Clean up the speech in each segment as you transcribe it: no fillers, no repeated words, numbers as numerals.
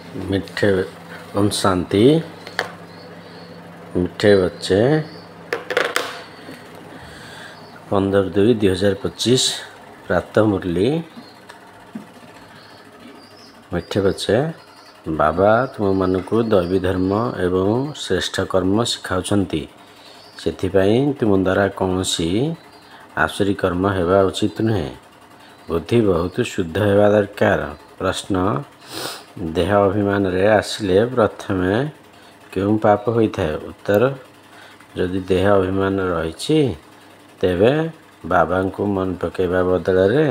मीठे ओम शांति। मीठे बच्चे 15/2/2025 प्रातः मुरली। मीठे बच्चे बाबा तुम मानकु दैवी धर्म एवं श्रेष्ठ कर्म शिखाउछंती। सेथिपाई तुम द्वारा कौनसी आसुरी कर्म हेबा उचित नुहे। बुद्धि बहुत शुद्ध हेबा दरकार। प्रश्न देह अभिमान रे आसिले प्रथमे क्यों पाप होता है। उत्तर जदि देह अभिमान रही तेबे बाबा को मन पकेबा बदल रे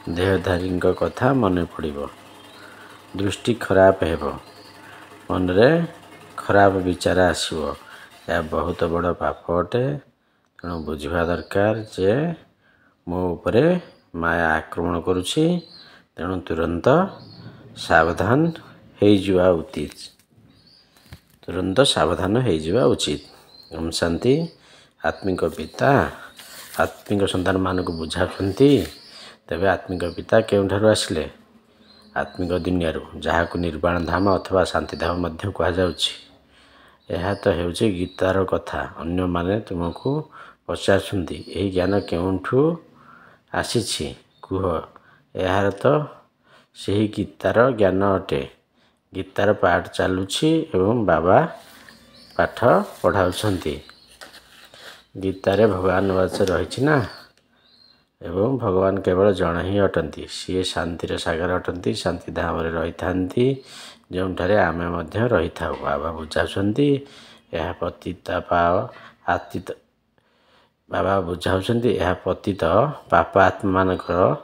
देहधारी कथा मन पड़िबो। दृष्टि खराब हेबो, मन रे खराब विचार आसीबो। यह बहुत बड़ पाप अटे। तेणु बुझा दरकार जे मो उपरे माया आक्रमण करुछि। तेणु तुरंत सावधान होइजिबा उचित। ओम शांति। आत्मिक पिता आत्मिक संतान मानक बुझाउछंती। तेबे आत्मिक पिता केउठारु आसिले। आत्मिक दुनिया जहाँ को निर्वाण धाम अथवा शांति धाम मध्य कहा जाउछि। यह तो हेउछि गीतार कथा। अन्य माने तुमको पचारुछंती एही ज्ञान केउठु आसीछि कुह। यार तो सही गीतार ज्ञान अटे। गीतार पाठ चलुछि एवं बाबा पाठ पढ़ाउछंती। गीतारे भगवान वाच रही ना एवं भगवान केवल जन ही अटंती। सी शांतिर सागर अटंती। शांति धाम रही थांती जोठारे आमे मध्य रही थाउ। बाबा बुझाउछंती यह पतित पाप आतीत। बाबा बुझाउछंती यह पतित पाप आत्मा मानकर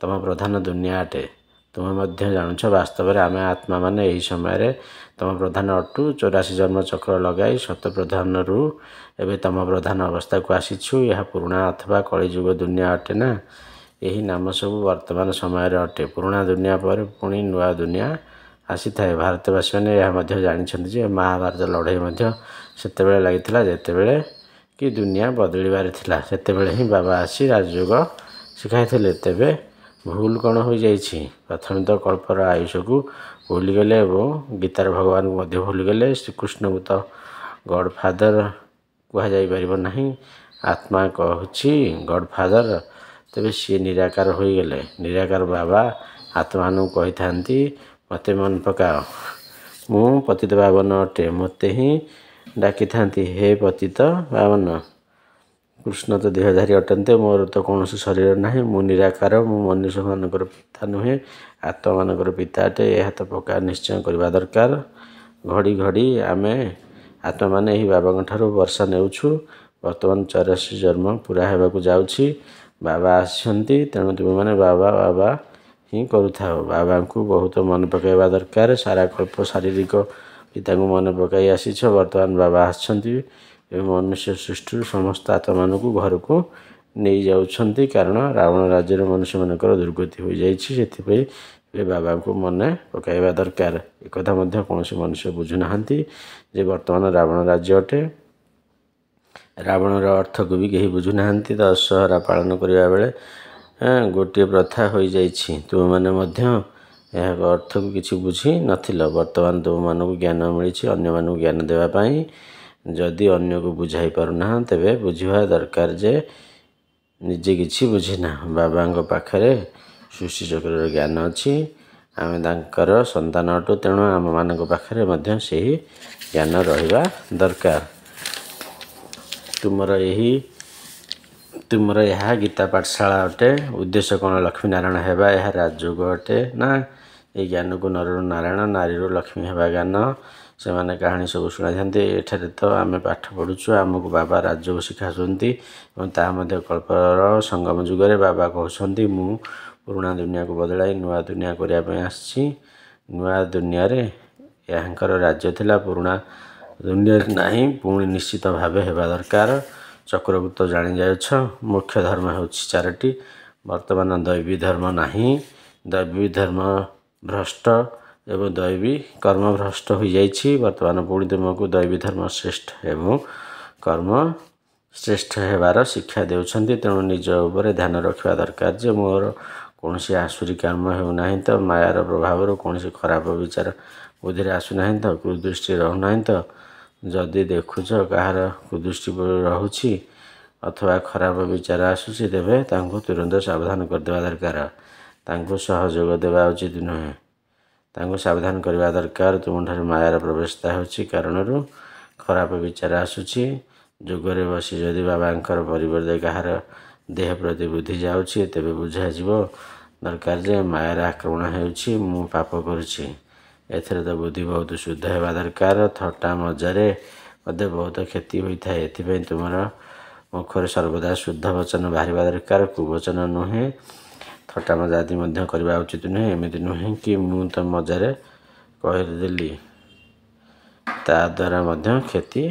तम प्रधान दुनिया अटे। तुम मध्य जानुछ वास्तव में आमे आत्मा माने यही समय तम प्रधान अटु। 84 जन्म चक्र लगाई शत प्रधान रु एवं तम प्रधान अवस्था को आसीछु। यह पुराणा अथवा कलिजुग दुनिया अटे ना। यही नाम सब वर्तमान समय अटे। पुराणा दुनिया पर पुणी नुआ दुनिया आसी थाए। भारतवासी मैंने यह मध्य जानिछंती जे महाभारत लड़ाई मध्य सेतेबेले लागिथिला जेतेबेले कि दुनिया बदलिबार थिला। सेतेबेले ही बाबा आसी राजयोग शिखाइथिले। तेबे भूल कौन हो जाइछि। प्रथम तो कल्पर आयुष को भूलीगले और गीतार भगवान को मध्य भूलीगले। श्रीकृष्ण को तो गॉडफादर कह जापर नहीं। आत्मा कहूँ गॉडफादर। तेबे सी निराकार हो गले। निराकार बाबा आत्मा कही था मते मन पकाओ मु पतित पावन अटे। मते ही डाकी था हे पतित पावन। कृष्ण तो देहधारी अटंते। मोर तो कौन शरीर ना। मु निराकार। मु मनुष्य मानकर पिता नुहे आत्मा मानकर पिता अटे। यह तो पक्का निश्चय करवा दरकार। घड़ी घड़ी आमे आत्मा माने ही बाबा ठारू वर्षा नेउछु। वर्तमान 84 जन्म पूरा हेबाकू जाउछि। बाबा आछंती तेणु तुम माने बाबा बाबा ही करूथाओ। बाबा को बहुत मन पकाइबा दरकार। सारा कल्प शारीरिक पिता को मन पकाई आसीछ। वर्तमान बाबा आछंती मनुष्य सृष्टि समस्त आत्मा मान को घर को नहीं जाउछंती। कारण रावण राज्य मनुष्य मानकर दुर्गति हो जाइछि। सेथिपई बाबा को मन पकाइबा दरकार। एक कथा मध्य कौन मनुष्य बुझुनाहांती जे वर्तमान रावण राज्य अटे। रावणर अर्थ को भी कहीं बुझुनाहांती। दशहरा पालन करिबा बेले गोटे प्रथा हो जाइछि। तुम माने मध्य यह अर्थ को किछि बुझी नथिल। वर्तमान तुम मान को ज्ञान मिली अन्य मान को ज्ञान देवा पाई। जदि अन्य को बुझाई पारुना तेबे बुझा दरकार जे निजे किछि बुझिना। बाबा पाखरे सृष्टि चक्र ज्ञान अच्छी। आमे तांकर संतान अटु। तेणु आम मान पाखरे मध्य सही ज्ञान रहिबा दरकार। तुमर यह गीता पाठशाला अटे। उद्देश्य कौन लक्ष्मी नारायण हेबा यह राजयोग अटे ना। ये ज्ञान को नर नारायण नारी लक्ष्मी हेबा ज्ञान से माने कहानी सब शुणा था। एठारे तो आम पाठ पढ़ुचु आमको बाबा राजयोग शिखाती। कल्पर संगम जुगरे बाबा कहते मु पुराणा दुनिया को बदलाई नुआ दुनिया करने आसी। नुआ दुनिया रे यांकर राज्य थिला। पुराणा दुनिया नहीं पुणी निश्चित भाव हेबा दरकार। चक्र को तो जानी जाउछ। मुख्य धर्म होछि 4टी। वर्तमान दैवी धर्म नहीं। दैवी धर्म भ्रष्ट एवं दैवी कर्म भ्रष्ट हो जाइछि। वर्तमान पुणी तुमको दैवी धर्म श्रेष्ठ एवं कर्म श्रेष्ठ हेबार शिक्षा देउछंती। तेणु निज उपर ध्यान रखा दरकार जे मोर କୌଣସି ଆସୁରି କର୍ମ ହେଉନାହିଁ ତ, ମାୟାର ପ୍ରଭାବରୁ କୌଣସି ଖରାପ ବିଚାର ବୁଦ୍ଧିରେ ଆସୁନାହିଁ ତ, କୁଦୃଷ୍ଟି ରହୁନାହିଁ ତ। ଯଦି ଦେଖୁଛ କାହାର କୁଦୃଷ୍ଟି ରହୁଛି ଅଥବା ଖରାପ ବିଚାର ଆସୁଛି, ତେବେ ତାଙ୍କୁ ତୁରନ୍ତ ସାବଧାନ କରିଦେବା ଦରକାର। ତାଙ୍କୁ ସହଯୋଗ ଦେବା ଉଚିତ ନୁହେଁ। ତାଙ୍କୁ ସାବଧାନ କରିବା ଦରକାର। ତୁମଠାରେ ମାୟାର ପ୍ରବେଶତା ହେଉଛି କାରଣରୁ ଖରାପ ବିଚାର ଆସୁଛି। ଯୋଗରେ ବସି ଯଦି ବାବାଙ୍କର ପରିବର୍ତ୍ତେ କାହାର ଦେହ ପ୍ରତି ବୁଦ୍ଧି ଯାଉଛି, ତେବେ ବୁଝାଯିବ ଦରକାର ଯେ ମାୟାର ଆକ୍ରମଣ ହେଉଛି, ମୁଁ ପାପ କରୁଛି। ଏଥିରେ ତ ବୁଦ୍ଧି ବହୁତ ଶୁଦ୍ଧ ହେବା ଦରକାର। ଥଟ୍ଟା ମଜାରେ ମଧ୍ୟ ବହୁତ କ୍ଷତି ହୋଇଥାଏ। ଏଥିପାଇଁ ତୁମର ମୁଖରେ ସର୍ବଦା ଶୁଦ୍ଧ ବଚନ ବାହାରିବା ଦରକାର, କୁବଚନ ନୁହେଁ। ଥଟ୍ଟା ମଜା ଆଦି ମଧ୍ୟ କରିବା ଉଚିତ ନୁହେଁ। ଏମିତି ନୁହେଁ କି ମୁଁ ତ ମଜାରେ କହିଦେଲି, ତା ଦ୍ୱାରା ମଧ୍ୟ କ୍ଷତି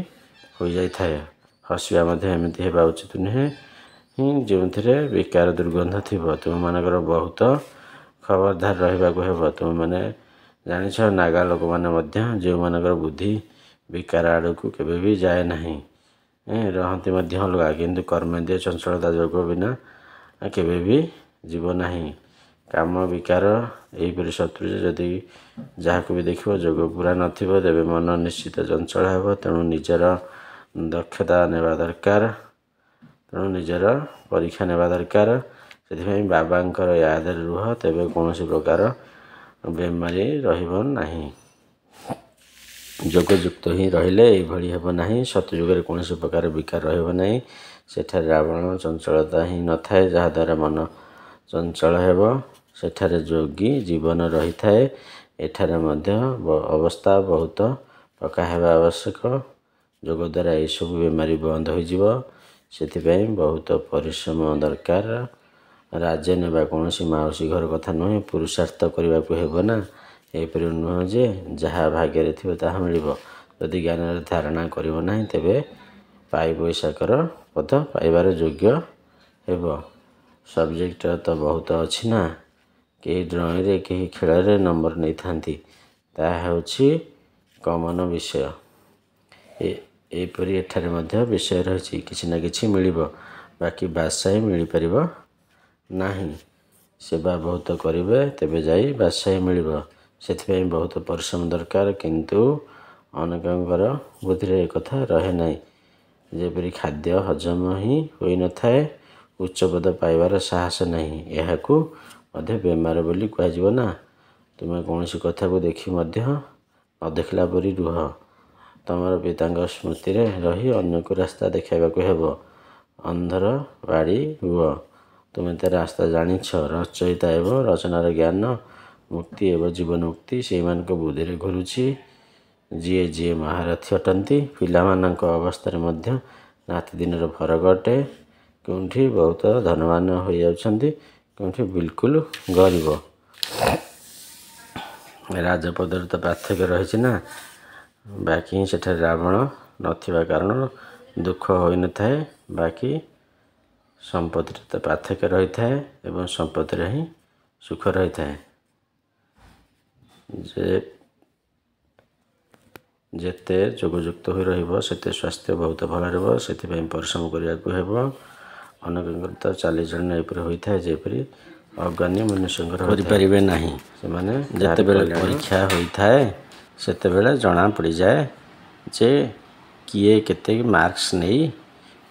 ହୋଇଯାଇଥାଏ। ହସିବା ମଧ୍ୟ ଏମିତି ହେବା ଉଚିତ ନୁହେଁ ଯେଉଁଥିରେ ବିକାର ଦୁର୍ଗନ୍ଧ ଥିବ। ତୁମମାନଙ୍କର ବହୁତ ଖବରଦାର ରହିବାକୁ ହେବ। ତୁମେମାନେ ଜାଣିଛ, ନାଗା ଲୋକମାନେ ମଧ୍ୟ ଯେଉଁମାନଙ୍କର ବୁଦ୍ଧି ବିକାର ଆଡ଼କୁ କେବେ ବି ଯାଏ ନାହିଁ, ରହନ୍ତି ମଧ୍ୟ ଅଲଗା, କିନ୍ତୁ କର୍ମେନ୍ଦ୍ରିୟ ଚଞ୍ଚଳତା ଯୋଗ ବିନା କେବେ ବି ଯିବ ନାହିଁ। କାମ ବିକାର ଏହିପରି ଶତ୍ରୁ ଯେ ଯଦି ଯାହାକୁ ବି ଦେଖିବ ଯୋଗ ପୁରା ନଥିବ, ତେବେ ମନ ନିଶ୍ଚିତ ଚଞ୍ଚଳ ହେବ। ତେଣୁ ନିଜର ଦକ୍ଷତା ନେବା ଦରକାର। ନିଜର ପରୀକ୍ଷା ନେବା ଦରକାର। ସେଥିପାଇଁ ବାବାଙ୍କର ୟାଦରେ ରୁହ, ତେବେ କୌଣସି ପ୍ରକାର ବେମାରୀ ରହିବ ନାହିଁ। ଯୋଗଯୁକ୍ତ ହିଁ ରହିଲେ ଏଇଭଳି ହେବ ନାହିଁ। ସତଯୁଗରେ କୌଣସି ପ୍ରକାର ବିକାର ରହିବ ନାହିଁ। ସେଠାରେ ରାବଣ ଚଞ୍ଚଳତା ହିଁ ନଥାଏ, ଯାହାଦ୍ୱାରା ମନ ଚଞ୍ଚଳ ହେବ। ସେଠାରେ ଯୋଗୀ ଜୀବନ ରହିଥାଏ। ଏଠାରେ ମଧ୍ୟ ଅବସ୍ଥା ବହୁତ ପକ୍କା ହେବା ଆବଶ୍ୟକ। ଯୋଗ ଦ୍ୱାରା ଏହିସବୁ ବେମାରୀ ବନ୍ଦ ହୋଇଯିବ। ସେଥିପାଇଁ ବହୁତ ପରିଶ୍ରମ ଦରକାର। ରାଜ୍ୟ ନେବା କୌଣସି ମାଉସୀ ଘର କଥା ନୁହେଁ। ପୁରୁଷାର୍ଥ କରିବାକୁ ହେବ ନା। ଏହିପରି ନୁହେଁ ଯେ ଯାହା ଭାଗ୍ୟରେ ଥିବ ତାହା ମିଳିବ। ଯଦି ଜ୍ଞାନରେ ଧାରଣା କରିବ ନାହିଁ, ତେବେ ପାଇପଇସାକର ପଦ ପାଇବାର ଯୋଗ୍ୟ ହେବ। ସବଜେକ୍ଟ ତ ବହୁତ ଅଛି ନା। କେହି ଡ୍ରଇଂରେ, କେହି ଖେଳରେ ନମ୍ବର ନେଇଥାନ୍ତି। ତାହା ହେଉଛି କମନ ବିଷୟ। ଏହିପରି ଏଠାରେ ମଧ୍ୟ ବିଷୟ ରହିଛି। କିଛି ନା କିଛି ମିଳିବ, ବାକି ବାଦଶାହୀ ମିଳିପାରିବ ନାହିଁ। ସେବା ବହୁତ କରିବେ, ତେବେ ଯାଇ ବାଦଶାହୀ ମିଳିବ। ସେଥିପାଇଁ ବହୁତ ପରିଶ୍ରମ ଦରକାର। କିନ୍ତୁ ଅନେକଙ୍କର ବୁଦ୍ଧିରେ ଏକଥା ରହେ ନାହିଁ। ଯେପରି ଖାଦ୍ୟ ହଜମ ହିଁ ହୋଇନଥାଏ, ଉଚ୍ଚପଦ ପାଇବାର ସାହସ ନାହିଁ। ଏହାକୁ ମଧ୍ୟ ବେମାର ବୋଲି କୁହାଯିବ ନା। ତୁମେ କୌଣସି କଥାକୁ ଦେଖି ମଧ୍ୟ ନ ଦେଖିଲା ପରି ରୁହ। ତମର ପିତାଙ୍କ ସ୍ମୃତିରେ ରହି ଅନ୍ୟକୁ ରାସ୍ତା ଦେଖାଇବାକୁ ହେବ। ଅନ୍ଧର ବାଡ଼ି ହୁଅ। ତୁମେ ତ ରାସ୍ତା ଜାଣିଛ। ରଚୟିତା ଏବଂ ରଚନାର ଜ୍ଞାନ, ମୁକ୍ତି ଏବଂ ଜୀବନ ମୁକ୍ତି ସେହିମାନଙ୍କ ବୁଦ୍ଧିରେ ଘୁରୁଛି। ଯିଏ ମହାରଥୀ ଅଟନ୍ତି। ପିଲାମାନଙ୍କ ଅବସ୍ଥାରେ ମଧ୍ୟ ରାତିଦିନର ଫରକ ଅଟେ। କେଉଁଠି ବହୁତ ଧନବାନ ହୋଇଯାଉଛନ୍ତି, କେଉଁଠି ବିଲକୁଲ ଗରିବ। ରାଜପଦରେ ତ ପାର୍ଥକ୍ୟ ରହିଛି ନା। ବାକି ସେଠାରେ ରାବଣ ନଥିବା କାରଣରୁ ଦୁଃଖ ହୋଇନଥାଏ। ବାକି ସମ୍ପତ୍ତିରେ ତ ପାର୍ଥକ୍ୟ ରହିଥାଏ ଏବଂ ସମ୍ପତ୍ତିରେ ହିଁ ସୁଖ ରହିଥାଏ। ଯେତେ ଯୋଗଯୁକ୍ତ ହୋଇ ରହିବ, ସେତେ ସ୍ୱାସ୍ଥ୍ୟ ବହୁତ ଭଲ ରହିବ। ସେଥିପାଇଁ ପରିଶ୍ରମ କରିବାକୁ ହେବ। ଅନେକଙ୍କର ତ ଚାଲିଚଳନ ଏପରି ହୋଇଥାଏ, ଯେପରି ଅଜ୍ଞାନୀ ମନୁଷ୍ୟଙ୍କର କରିପାରିବେ ନାହିଁ। ସେମାନେ ଯେତେବେଳେ ପରୀକ୍ଷା ହୋଇଥାଏ, ସେତେବେଳେ ଜଣା ପଡ଼ିଯାଏ ଯେ କିଏ କେତେ ମାର୍କସ୍ ନେଇ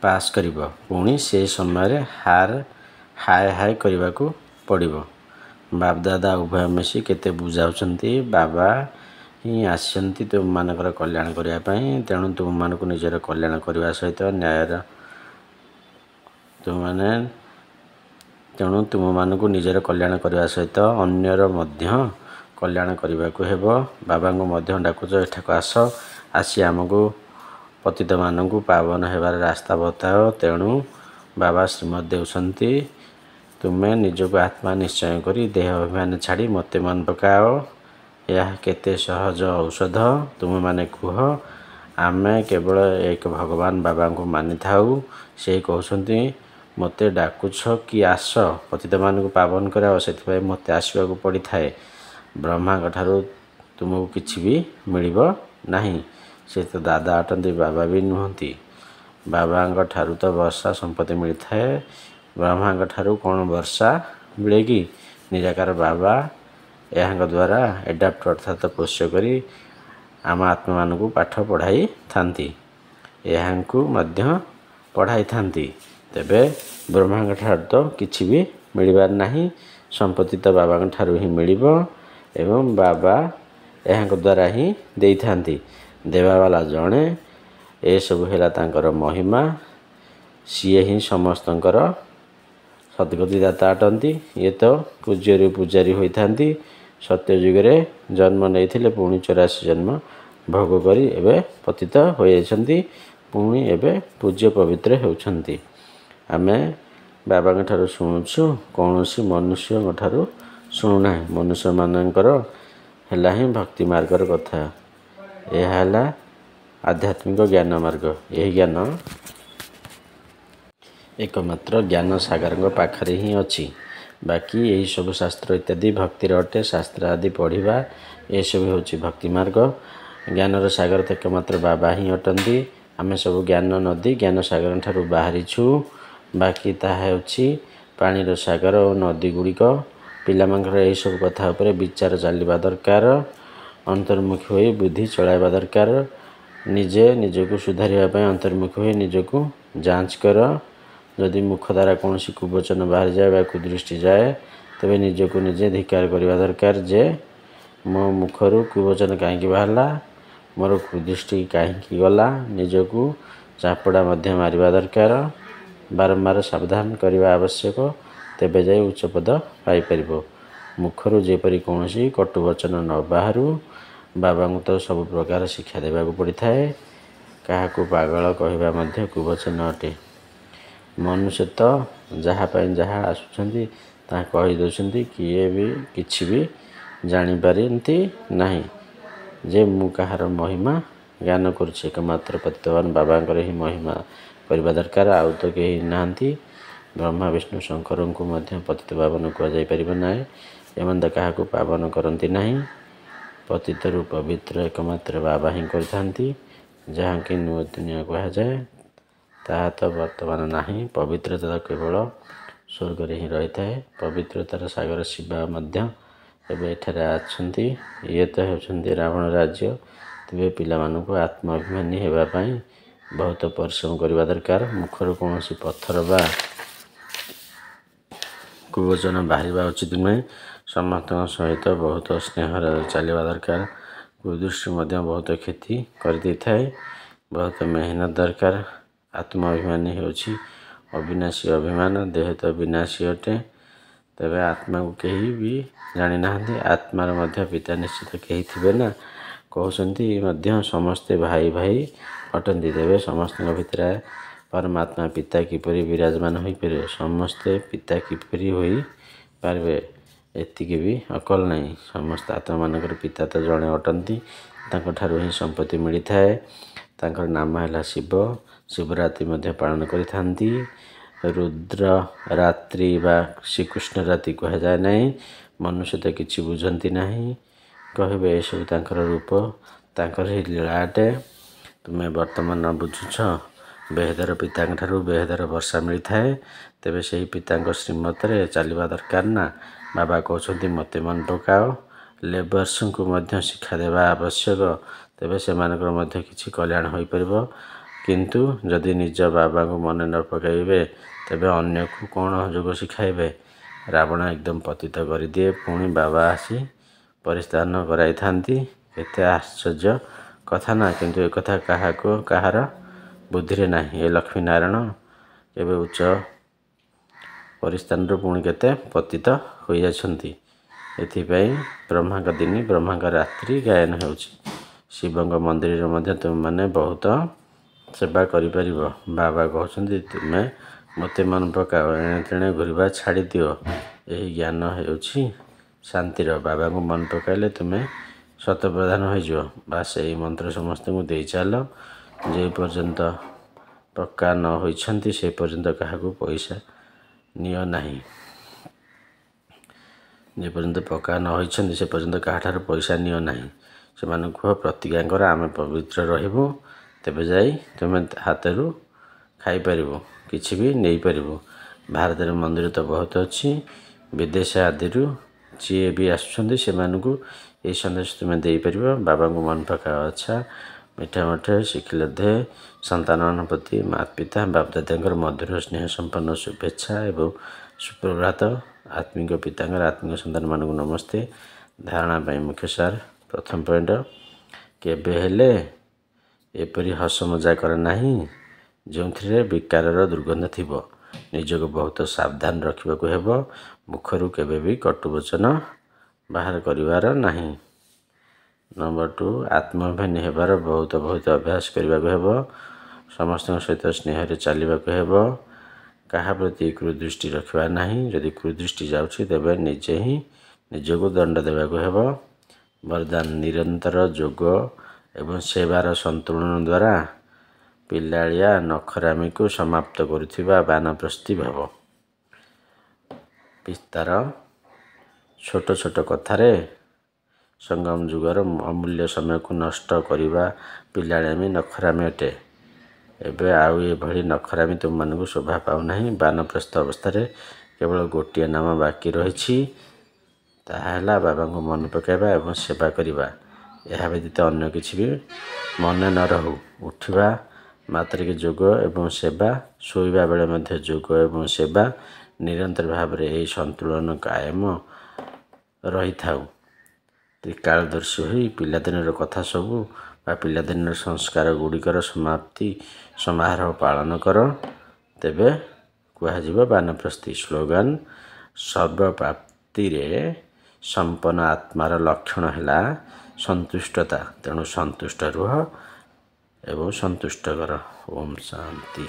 ପାସ୍ କରିବ। ପୁଣି ସେ ସମୟରେ ହାୟ କରିବାକୁ ପଡ଼ିବ। ବାପଦାଦା ଉଭୟ ମିଶି କେତେ ବୁଝାଉଛନ୍ତି। ବାବା ହିଁ ଆସିଛନ୍ତି ତୁମମାନଙ୍କର କଲ୍ୟାଣ କରିବା ପାଇଁ। ତେଣୁ ତୁମମାନଙ୍କୁ ନିଜର କଲ୍ୟାଣ କରିବା ସହିତ ଅନ୍ୟର ମଧ୍ୟ କଲ୍ୟାଣ କରିବାକୁ ହେବ। ବାବାଙ୍କୁ ମଧ୍ୟ ଡାକୁଛ, ଏଠାକୁ ଆସ। ଆସି ଆମକୁ ପତିତମାନଙ୍କୁ ପାବନ ହେବାର ରାସ୍ତା ବତାଅ। ତେଣୁ ବାବା ଶ୍ରୀମତ ଦେଉଛନ୍ତି, ତୁମେ ନିଜକୁ ଆତ୍ମା ନିଶ୍ଚୟ କରି ଦେହ ଅଭିମାନ ଛାଡ଼ି ମୋତେ ମନେ ପକାଅ। ଏହା କେତେ ସହଜ ଔଷଧ। ତୁମେମାନେ କୁହ, ଆମେ କେବଳ ଏକ ଭଗବାନ ବାବାଙ୍କୁ ମାନିଥାଉ। ସେ କହୁଛନ୍ତି, ମୋତେ ଡାକୁଛ କି ଆସ, ପତିତମାନଙ୍କୁ ପାବନ କରାଅ। ସେଥିପାଇଁ ମୋତେ ଆସିବାକୁ ପଡ଼ିଥାଏ। ବ୍ରହ୍ମାଙ୍କଠାରୁ ତୁମକୁ କିଛି ବି ମିଳିବ ନାହିଁ। ସେ ତ ଦାଦା ଅଟନ୍ତି, ବାବା ବି ନୁହନ୍ତି। ବାବାଙ୍କଠାରୁ ତ ବର୍ଷା ସମ୍ପତ୍ତି ମିଳିଥାଏ। ବ୍ରହ୍ମାଙ୍କଠାରୁ କ'ଣ ବର୍ଷା ମିଳେ କି? ନିରାକାର ବାବା ଏହାଙ୍କ ଦ୍ୱାରା ଏଡାପ୍ଟ ଅର୍ଥାତ ପୋଷ୍ୟ କରି ଆମ ଆତ୍ମାମାନଙ୍କୁ ପାଠ ପଢ଼ାଇଥାନ୍ତି, ଏହାଙ୍କୁ ମଧ୍ୟ ପଢ଼ାଇଥାନ୍ତି। ତେବେ ବ୍ରହ୍ମାଙ୍କ ଠାରୁ ତ କିଛି ବି ମିଳିବାର ନାହିଁ, ସମ୍ପତ୍ତି ତ ବାବାଙ୍କ ଠାରୁ ହିଁ ମିଳିବ ଏବଂ ବାବା ଏହାଙ୍କ ଦ୍ୱାରା ହିଁ ଦେଇଥାନ୍ତି। ଦେବାବାଲା ଜଣେ, ଏସବୁ ହେଲା ତାଙ୍କର ମହିମା। ସିଏ ହିଁ ସମସ୍ତଙ୍କର ସଦ୍ଗତି ଦାତା ଅଟନ୍ତି। ଇଏ ତ ପୂଜ୍ୟରୁ ପୂଜାରୀ ହୋଇଥାନ୍ତି। ସତ୍ୟଯୁଗରେ ଜନ୍ମ ନେଇଥିଲେ, ପୁଣି 84 ଜନ୍ମ ଭୋଗ କରି ଏବେ ପତିତ ହୋଇଯାଇଛନ୍ତି, ପୁଣି ଏବେ ପୂଜ୍ୟ ପବିତ୍ର ହେଉଛନ୍ତି। ଆମେ ବାବାଙ୍କ ଠାରୁ ଶୁଣୁଛୁ, କୌଣସି ମନୁଷ୍ୟଙ୍କ ଠାରୁ ଶୁଣୁନାହିଁ। ମନୁଷ୍ୟମାନଙ୍କର ହେଲା ହିଁ ଭକ୍ତି ମାର୍ଗର କଥା। ଏହା ହେଲା ଆଧ୍ୟାତ୍ମିକ ଜ୍ଞାନ ମାର୍ଗ। ଏହି ଜ୍ଞାନ ଏକମାତ୍ର ଜ୍ଞାନ ସାଗରଙ୍କ ପାଖରେ ହିଁ ଅଛି। ବାକି ଏହିସବୁ ଶାସ୍ତ୍ର ଇତ୍ୟାଦି ଭକ୍ତିର ଅଟେ। ଶାସ୍ତ୍ର ଆଦି ପଢ଼ିବା ଏସବୁ ହେଉଛି ଭକ୍ତି ମାର୍ଗ। ଜ୍ଞାନର ସାଗର ତ ଏକମାତ୍ର ବାବା ହିଁ ଅଟନ୍ତି। ଆମେ ସବୁ ଜ୍ଞାନ ନଦୀ ଜ୍ଞାନ ସାଗର ଠାରୁ ବାହାରିଛୁ। ବାକି ତାହା ହେଉଛି ପାଣିର ସାଗର ଓ ନଦୀ ଗୁଡ଼ିକ। ପିଲାମାନଙ୍କର ଏହିସବୁ କଥା ଉପରେ ବିଚାର ଚାଲିବା ଦରକାର। ଅନ୍ତର୍ମୁଖୀ ହୋଇ ବୁଦ୍ଧି ଚଳାଇବା ଦରକାର। ନିଜେ ନିଜକୁ ସୁଧାରିବା ପାଇଁ ଅନ୍ତର୍ମୁଖୀ ହୋଇ ନିଜକୁ ଯାଞ୍ଚ କର। ଯଦି ମୁଖ ଦ୍ୱାରା କୌଣସି କୁବଚନ ବାହାରିଯାଏ ବା କୁଦୃଷ୍ଟି ଯାଏ, ତେବେ ନିଜକୁ ନିଜେ ଧିକ୍କାର କରିବା ଦରକାର ଯେ ମୋ ମୁଖରୁ କୁବଚନ କାହିଁକି ବାହାରିଲା, ମୋର କୁଦୃଷ୍ଟି କାହିଁକି ଗଲା। ନିଜକୁ ଚାପୁଡ଼ା ମଧ୍ୟ ମାରିବା ଦରକାର। ବାରମ୍ବାର ସାବଧାନ କରିବା ଆବଶ୍ୟକ, ତେବେ ଯାଇ ଉଚ୍ଚ ପଦ ପାଇପାରିବ। ମୁଖରୁ ଯେପରି କୌଣସି କଟୁବଚନ ନ ବାହାରୁ। ବାବାଙ୍କୁ ତ ସବୁ ପ୍ରକାର ଶିକ୍ଷା ଦେବାକୁ ପଡ଼ିଥାଏ। କାହାକୁ ପାଗଳ କହିବା ମଧ୍ୟ କୁବଚନ ଅଟେ। ମନୁଷ୍ୟ ତ ଯାହା ପାଇଁ ଯାହା ଆସୁଛନ୍ତି ତାହା କହି ଦେଉଛନ୍ତି। କିଏ ବି କିଛି ବି ଜାଣିପାରନ୍ତି ନାହିଁ ଯେ ମୁଁ କାହାର ମହିମା ଜ୍ଞାନ କରୁଛି। ଏକମାତ୍ର ପତିତପାବନ ବାବାଙ୍କର ହିଁ ମହିମା କରିବା ଦରକାର। ଆଉ ତ କେହି ନାହାନ୍ତି। ବ୍ରହ୍ମା ବିଷ୍ଣୁ ଶଙ୍କରଙ୍କୁ ମଧ୍ୟ ପତିତପାବନ କୁହାଯାଇପାରିବ ନାହିଁ। ଏମାନେ ତ କାହାକୁ ପାବନ କରନ୍ତି ନାହିଁ। ପତିତରୁ ପବିତ୍ର ଏକମାତ୍ର ବାବା ହିଁ କରିଥାନ୍ତି। ଯାହାକି ନୂଆ ଦୁନିଆ କୁହାଯାଏ, ତାହା ତ ବର୍ତ୍ତମାନ ନାହିଁ। ପବିତ୍ରତା ତ କେବଳ ସ୍ୱର୍ଗରେ ହିଁ ରହିଥାଏ। ପବିତ୍ରତାର ସାଗର ଶିବା ମଧ୍ୟ ଏବେ ଏଠାରେ ଅଛନ୍ତି। ଇଏ ତ ହେଉଛନ୍ତି ରାବଣ ରାଜ୍ୟ। ତେବେ ପିଲାମାନଙ୍କୁ ଆତ୍ମାଭିମାନୀ ହେବା ପାଇଁ ବହୁତ ପରିଶ୍ରମ କରିବା ଦରକାର। ମୁଖରୁ କୌଣସି ପଥର ବା କୁବଚନ ବାହାରିବା ଉଚିତ ନୁହେଁ। ସମସ୍ତଙ୍କ ସହିତ ବହୁତ ସ୍ନେହରେ ଚାଲିବା ଦରକାର। କୁଦୃଷ୍ଟି ମଧ୍ୟ ବହୁତ କ୍ଷତି କରିଦେଇଥାଏ। ବହୁତ ମେହନତ ଦରକାର। ଆତ୍ମାଭିମାନୀ ହେଉଛି ଅବିନାଶୀ ଅଭିମାନ। ଦେହ ତ ବିନାଶୀ ଅଟେ। ତେବେ ଆତ୍ମାକୁ କେହି ବି ଜାଣିନାହାନ୍ତି। ଆତ୍ମାର ମଧ୍ୟ ପିତା ନିଶ୍ଚିତ କେହି ଥିବେ ନା। କହୁଛନ୍ତି ମଧ୍ୟ ସମସ୍ତେ ଭାଇ ଭାଇ ଅଟନ୍ତି। ତେବେ ସମସ୍ତଙ୍କ ଭିତରେ ପରମାତ୍ମା ପିତା କିପରି ବିରାଜମାନ ହୋଇପାରିବେ? ସମସ୍ତେ ପିତା କିପରି ହୋଇପାରିବେ? ଏତିକି ବି ଅକଲ ନାହିଁ। ସମସ୍ତ ଆତ୍ମାମାନଙ୍କର ପିତା ତ ଜଣେ ଅଟନ୍ତି। ତାଙ୍କଠାରୁ ହିଁ ସମ୍ପତ୍ତି ମିଳିଥାଏ। ତାଙ୍କର ନାମ ହେଲା ଶିବ। ଶିବରାତ୍ରି ମଧ୍ୟ ପାଳନ କରିଥାନ୍ତି। ରୁଦ୍ର ରାତ୍ରି ବା ଶ୍ରୀକୃଷ୍ଣ ରାତ୍ରି କୁହାଯାଏ ନାହିଁ। ମନୁଷ୍ୟ ତ କିଛି ବୁଝନ୍ତି ନାହିଁ। କହିବେ ଏସବୁ ତାଙ୍କର ରୂପ, ତାଙ୍କର ହିଁ ଲୀଳା ଅଟେ। ତୁମେ ବର୍ତ୍ତମାନ ବୁଝୁଛ। ବେହେଦର ପିତାଙ୍କ ଠାରୁ ବେହେଦର ବର୍ଷା ମିଳିଥାଏ। ତେବେ ସେହି ପିତାଙ୍କ ଶ୍ରୀମତରେ ଚାଲିବା ଦରକାର ନା। ବାବା କହୁଛନ୍ତି ମୋତେ ମନେ ପକାଅ। ଲେବର୍ସଙ୍କୁ ମଧ୍ୟ ଶିକ୍ଷା ଦେବା ଆବଶ୍ୟକ। ତେବେ ସେମାନଙ୍କର ମଧ୍ୟ କିଛି କଲ୍ୟାଣ ହୋଇପାରିବ। କିନ୍ତୁ ଯଦି ନିଜ ବାବାଙ୍କୁ ମନେ ନ ପକାଇବେ, ତେବେ ଅନ୍ୟକୁ କ'ଣ ଯୋଗ ଶିଖାଇବେ? ରାବଣ ଏକଦମ ପତିତ କରିଦିଏ, ପୁଣି ବାବା ଆସି ପରିସ୍ଥାନ କରାଇଥାନ୍ତି। କେତେ ଆଶ୍ଚର୍ଯ୍ୟ କଥା ନା। କିନ୍ତୁ ଏକଥା କାହାର ବୁଦ୍ଧିରେ ନାହିଁ। ଏ ଲକ୍ଷ୍ମୀନାରାୟଣ କେବେ ଉଚ୍ଚ ପରିସ୍ଥାନରୁ ପୁଣି କେତେ ପତିତ ହୋଇଯାଇଛନ୍ତି। ଏଥିପାଇଁ ବ୍ରହ୍ମାଙ୍କ ଦିନ ବ୍ରହ୍ମାଙ୍କ ରାତ୍ରି ଗାୟନ ହେଉଛି। ଶିବଙ୍କ ମନ୍ଦିରରେ ମଧ୍ୟ ତୁମେମାନେ ବହୁତ ସେବା କରିପାରିବ। ବାବା କହୁଛନ୍ତି ତୁମେ ମୋତେ ମନେ ପକାଅ, ଏଣେ ତେଣେ ଘୂରିବା ଛାଡ଼ିଦିଅ। ଏହି ଜ୍ଞାନ ହେଉଛି ଶାନ୍ତିର। ବାବାଙ୍କୁ ମନେ ପକାଇଲେ ତୁମେ ଶତପ୍ରଧାନ ହୋଇଯିବ। ବାସ୍ ଏହି ମନ୍ତ୍ର ସମସ୍ତଙ୍କୁ ଦେଇ ଚାଲ। ଯେ ପର୍ଯ୍ୟନ୍ତ ପକ୍କା ନ ହୋଇଛନ୍ତି ସେ ପର୍ଯ୍ୟନ୍ତ କାହାକୁ ପଇସା ନିଅ ନାହିଁ। ଯେ ପର୍ଯ୍ୟନ୍ତ ପକ୍କା ନ ହୋଇଛନ୍ତି ସେ ପର୍ଯ୍ୟନ୍ତ କାହାଠାରୁ ପଇସା ନିଅ ନାହିଁ। ସେମାନଙ୍କୁ କୁହ ପ୍ରତିଜ୍ଞା କର ଆମେ ପବିତ୍ର ରହିବୁ। ତେବେ ଯାଇ ତୁମେ ହାତରୁ ଖାଇପାରିବୁ, କିଛି ବି ନେଇପାରିବୁ। ଭାରତରେ ମନ୍ଦିର ତ ବହୁତ ଅଛି। विदेश आदि जी भी आसुँच से सन्देश तुम्हें देपर बाबा को मन पका अच्छा मिठा मठे शिखिले दे सन्तान मान प्रति माता पिता बापदादा मधुर स्नेह संपन्न शुभेच्छा एवं सुप्रभात आत्मिक पिता आत्मिक सन्तान मान नमस्ते। धारणा मुख्य सार प्रथम पॉइंट केबेले एपरी हस मजा कर नाही जो विकार दुर्गंध थी निजक बहुत सावधान रखा हेब मुखरू केबे भी कटुवचन बाहर करिवार नाही। नंबर 2 आत्माभिमानी हेबार बहुत अभ्यास करने हेब समस्त सहित स्नेह चलने हेब क्या प्रति कुदृष्टि रखा नहीं जदि कुदृष्टि जाऊँगी तेरे निजे ही निजक दंड देवाक हेब। वरदान निरंतर जोग एवं सेवार संतुलन द्वारा पिलाड़िया नखरामी को समाप्त करुवा बानप्रस्थी भाव। पितार छोट छोट कथारे संगम जुगर अमूल्य समय को नष्ट करवा पिलाड़ियामी नखरामी अटे। एबे आउ ये नखरामी तुम मानक शोभा पाऊना बानप्रस्थ अवस्था केवल गोटे नाम बाकी रही ताहला बाबा को मन पकाइबा एवं सेवा करवा यह व्यतीत अन्य किसी भी मन न रहू उठा मात्रिक जोग एवं सेवा शोइबा बेले मध्य जोग एवं सेवा निरंतर भाव में यही संतुलन कायम रही था। त्रिकालदर्शी हो पिलादिन कथा सबू पिलादिन संस्कार गुड़िकर समाप्ति समारोह पालन कर तेबे कह बानप्रस्थी। स्लोगान सर्वप्राप्ति संपन्न आत्मार लक्षण है संतुष्टता तेणु संतुष्ट रुह एवं संतुष्ट कर। ओम शांति।